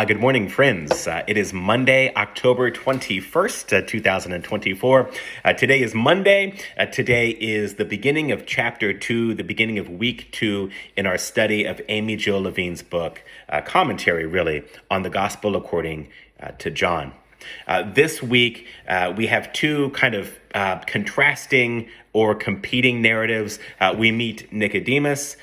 Good morning, friends. It is Monday, October 21st, 2024. Today is Monday. Today is the beginning of chapter 2, the beginning of week 2 in our study of Amy Jill Levine's book, commentary, really, on the Gospel according to John. This week, we have two kind of contrasting or competing narratives. We meet Nicodemus,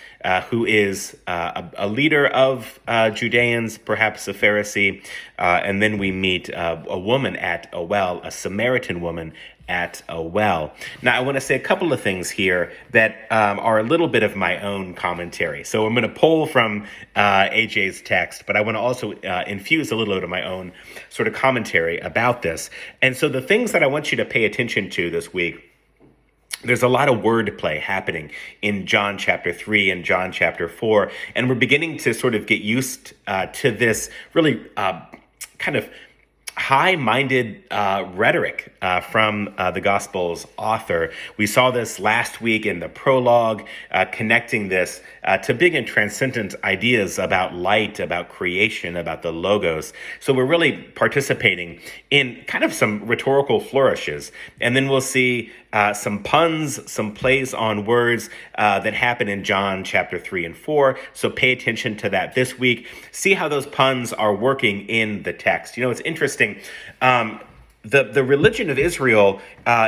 who is a leader of Judeans, perhaps a Pharisee, and then we meet a woman at a well, a Samaritan woman at a well. Now, I want to say a couple of things here that are a little bit of my own commentary. So I'm going to pull from AJ's text, but I want to also infuse a little bit of my own sort of commentary about this. And so the things that I want you to pay attention to this week, there's a lot of wordplay happening in John chapter 3 and John chapter 4, and we're beginning to sort of get used to this really kind of high-minded rhetoric from the Gospel's author. We saw this last week in the prologue, connecting this to big and transcendent ideas about light, about creation, about the logos. So we're really participating in kind of some rhetorical flourishes. And then we'll see some puns, some plays on words that happen in John chapter 3 and 4. So pay attention to that this week. See how those puns are working in the text. You know, it's interesting. The religion of Israel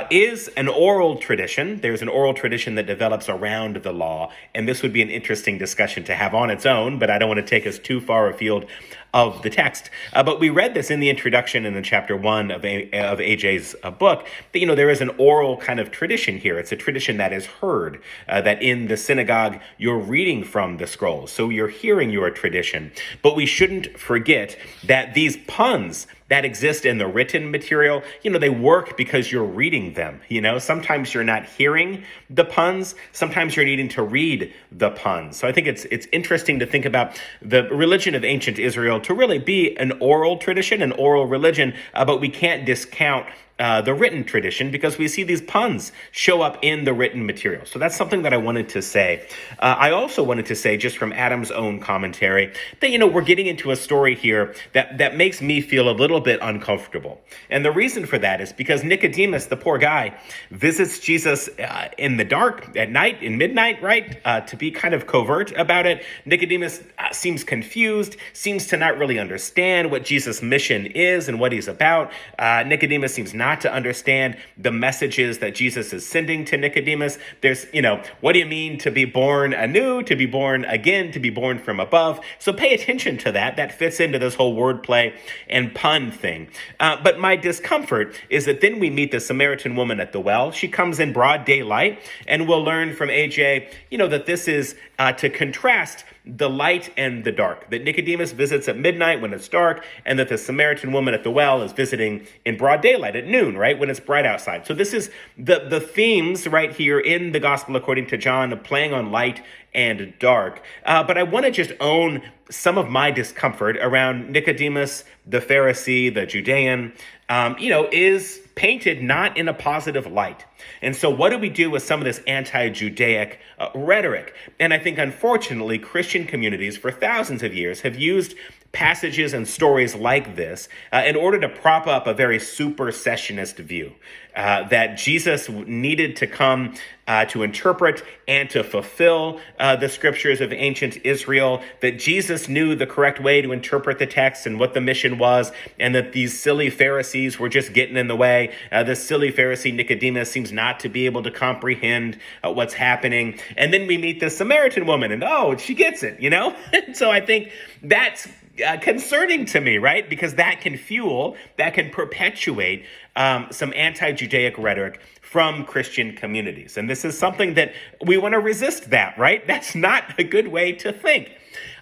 is an oral tradition. There's an oral tradition that develops around the law, and this would be an interesting discussion to have on its own, but I don't want to take us too far afield of the text. But we read this in the introduction in the chapter 1 of AJ's book, that, you know, there is an oral kind of tradition here. It's a tradition that is heard, that in the synagogue, you're reading from the scrolls. So you're hearing your tradition. But we shouldn't forget that these puns that exist in the written material, you know, they work because you're reading them. You know, sometimes you're not hearing the puns. Sometimes you're needing to read the puns. So I think it's interesting to think about the religion of ancient Israel to really be an oral tradition, an oral religion, but we can't discount the written tradition because we see these puns show up in the written material. So that's something that I wanted to say. I also wanted to say, just from Adam's own commentary, that, you know, we're getting into a story here that makes me feel a little bit uncomfortable. And the reason for that is because Nicodemus, the poor guy, visits Jesus in the dark at night, in midnight, right? To be kind of covert about it. Nicodemus seems confused, seems to not really understand what Jesus' mission is and what he's about. Nicodemus seems not to understand the messages that Jesus is sending to Nicodemus. There's, you know, what do you mean to be born anew, to be born again, to be born from above? So pay attention to that. That fits into this whole wordplay and pun thing. But my discomfort is that then we meet the Samaritan woman at the well. She comes in broad daylight, and we'll learn from AJ, you know, that this is to contrast the light and the dark, that Nicodemus visits at midnight when it's dark, and that the Samaritan woman at the well is visiting in broad daylight at noon, right, when it's bright outside. So this is the themes right here in the Gospel according to John, playing on light and dark. But I want to just own some of my discomfort around Nicodemus, the Pharisee, the Judean, is painted not in a positive light. And so what do we do with some of this anti-Judaic rhetoric? And I think, unfortunately, Christian communities for thousands of years have used passages and stories like this in order to prop up a very supersessionist view that Jesus needed to come to interpret and to fulfill the scriptures of ancient Israel, that Jesus knew the correct way to interpret the text and what the mission was, and that these silly Pharisees were just getting in the way. The silly Pharisee Nicodemus seems not to be able to comprehend what's happening. And then we meet the Samaritan woman, and she gets it, you know? So I think that's concerning to me, right? Because that can perpetuate some anti-Judaic rhetoric from Christian communities. And this is something that we want to resist that, right? That's not a good way to think.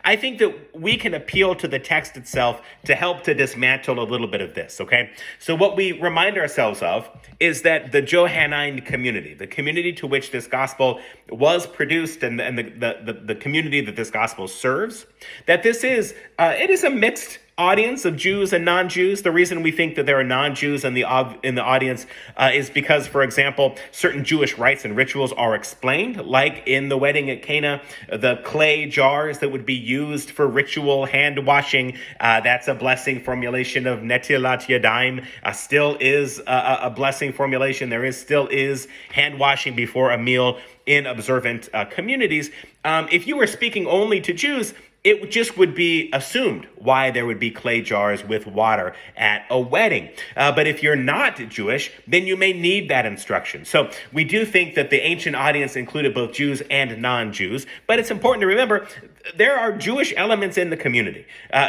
I think that we can appeal to the text itself to help to dismantle a little bit of this, okay? So what we remind ourselves of is that the Johannine community, the community to which this gospel was produced and the community that this gospel serves, that this is, it is a mixed audience of Jews and non-Jews. The reason we think that there are non-Jews in the audience is because, for example, certain Jewish rites and rituals are explained, like in the wedding at Cana, the clay jars that would be used for ritual hand washing. That's a blessing formulation of netilat yadayim. Still is a blessing formulation. There still is hand washing before a meal in observant communities. If you were speaking only to Jews, it just would be assumed why there would be clay jars with water at a wedding. But if you're not Jewish, then you may need that instruction. So we do think that the ancient audience included both Jews and non-Jews, but it's important to remember there are Jewish elements in the community.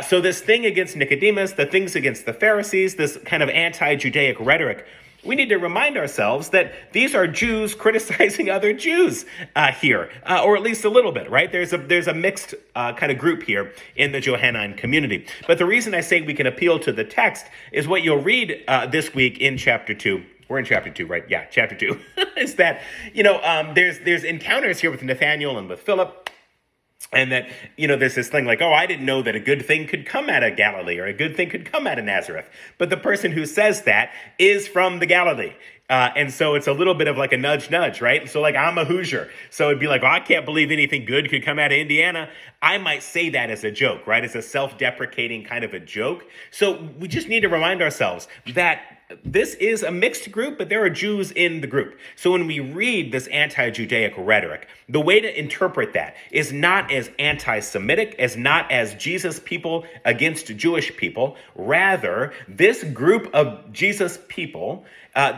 So this thing against Nicodemus, the things against the Pharisees, this kind of anti-Judaic rhetoric, we need to remind ourselves that these are Jews criticizing other Jews here, or at least a little bit, right? There's a mixed kind of group here in the Johannine community. But the reason I say we can appeal to the text is what you'll read this week in chapter 2. We're in chapter 2, right? Yeah, chapter 2. Is that, there's encounters here with Nathanael and with Philip. And that, there's this thing like, I didn't know that a good thing could come out of Galilee or a good thing could come out of Nazareth. But the person who says that is from the Galilee. And so it's a little bit of like a nudge, right? So like I'm a Hoosier. So it'd be like, I can't believe anything good could come out of Indiana. I might say that as a joke, right? As a self-deprecating kind of a joke. So we just need to remind ourselves that this is a mixed group, but there are Jews in the group. So when we read this anti-Judaic rhetoric, the way to interpret that is not as anti-Semitic, as not as Jesus people against Jewish people. Rather, this group of Jesus people,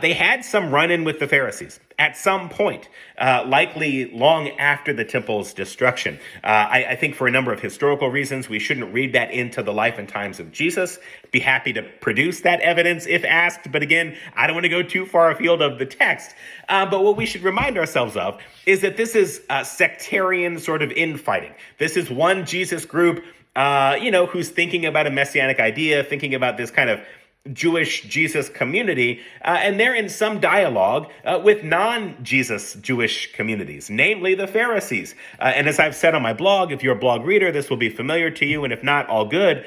they had some run-in with the Pharisees at some point, likely long after the temple's destruction. I think for a number of historical reasons, we shouldn't read that into the life and times of Jesus. Be happy to produce that evidence if asked. But again, I don't want to go too far afield of the text. But what we should remind ourselves of is that this is sectarian sort of infighting. This is one Jesus group, who's thinking about a messianic idea, thinking about this kind of Jewish Jesus community, and they're in some dialogue with non-Jesus Jewish communities, namely the Pharisees. And as I've said on my blog, if you're a blog reader, this will be familiar to you, and if not, all good.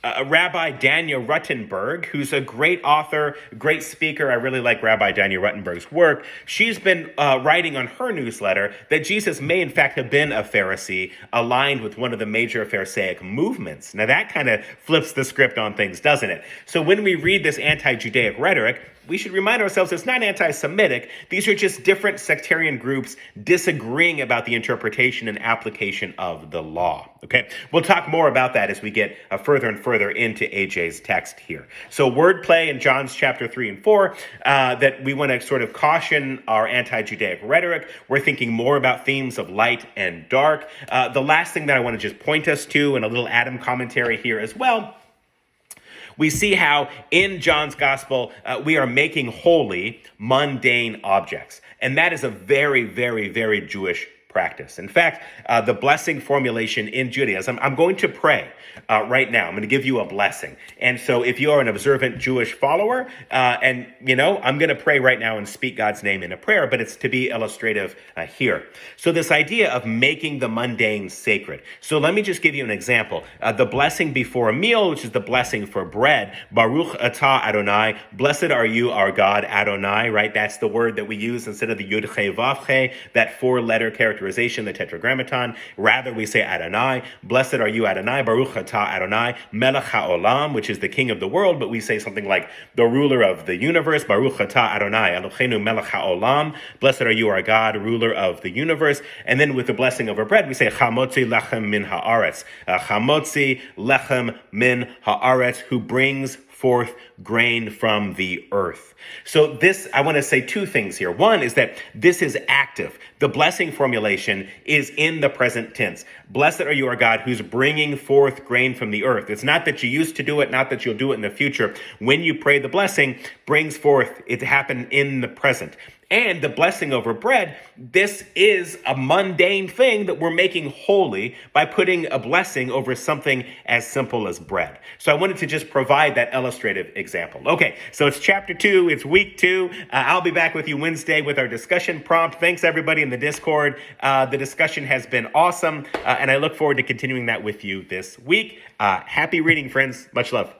Rabbi Danya Ruttenberg, who's a great author, great speaker. I really like Rabbi Danya Ruttenberg's work. She's been writing on her newsletter that Jesus may in fact have been a Pharisee aligned with one of the major Pharisaic movements. Now that kind of flips the script on things, doesn't it? So when we read this anti-Judaic rhetoric, we should remind ourselves it's not anti-Semitic. These are just different sectarian groups disagreeing about the interpretation and application of the law. Okay, we'll talk more about that as we get further and further into AJ's text here. So wordplay in John's chapter 3 and 4, that we want to sort of caution our anti-Judaic rhetoric. We're thinking more about themes of light and dark. The last thing that I want to just point us to, and a little Adam commentary here as well, we see how in John's gospel, we are making holy mundane objects. And that is a very, very, very Jewish practice. In fact, the blessing formulation in Judaism, I'm going to pray right now. I'm going to give you a blessing. And so if you are an observant Jewish follower, I'm going to pray right now and speak God's name in a prayer, but it's to be illustrative here. So this idea of making the mundane sacred. So let me just give you an example. The blessing before a meal, which is the blessing for bread, Baruch atah Adonai, blessed are you, our God, Adonai, right? That's the word that we use instead of the Yud Che Vav Che, that four-letter characterization, the tetragrammaton. Rather, we say Adonai, blessed are you, Adonai, Baruch atah Adonai, Melech HaOlam, which is the king of the world, but we say something like the ruler of the universe, Baruch atah Adonai, Eloheinu Melech HaOlam, blessed are you, our God, ruler of the universe. And then with the blessing over bread, we say Chamotzi Lechem Min Haaretz, Chamotzi Lechem Min Haaretz, who brings forth grain from the earth. So this, I want to say two things here. One is that this is active. The blessing formulation is in the present tense. Blessed are you, our God, who's bringing forth grain from the earth. It's not that you used to do it, not that you'll do it in the future. When you pray the blessing, brings forth, it happened in the present. And the blessing over bread, this is a mundane thing that we're making holy by putting a blessing over something as simple as bread. So I wanted to just provide that illustrative example. Okay, so it's chapter 2, it's week 2. I'll be back with you Wednesday with our discussion prompt. Thanks everybody in the Discord. The discussion has been awesome, and I look forward to continuing that with you this week. Happy reading, friends. Much love.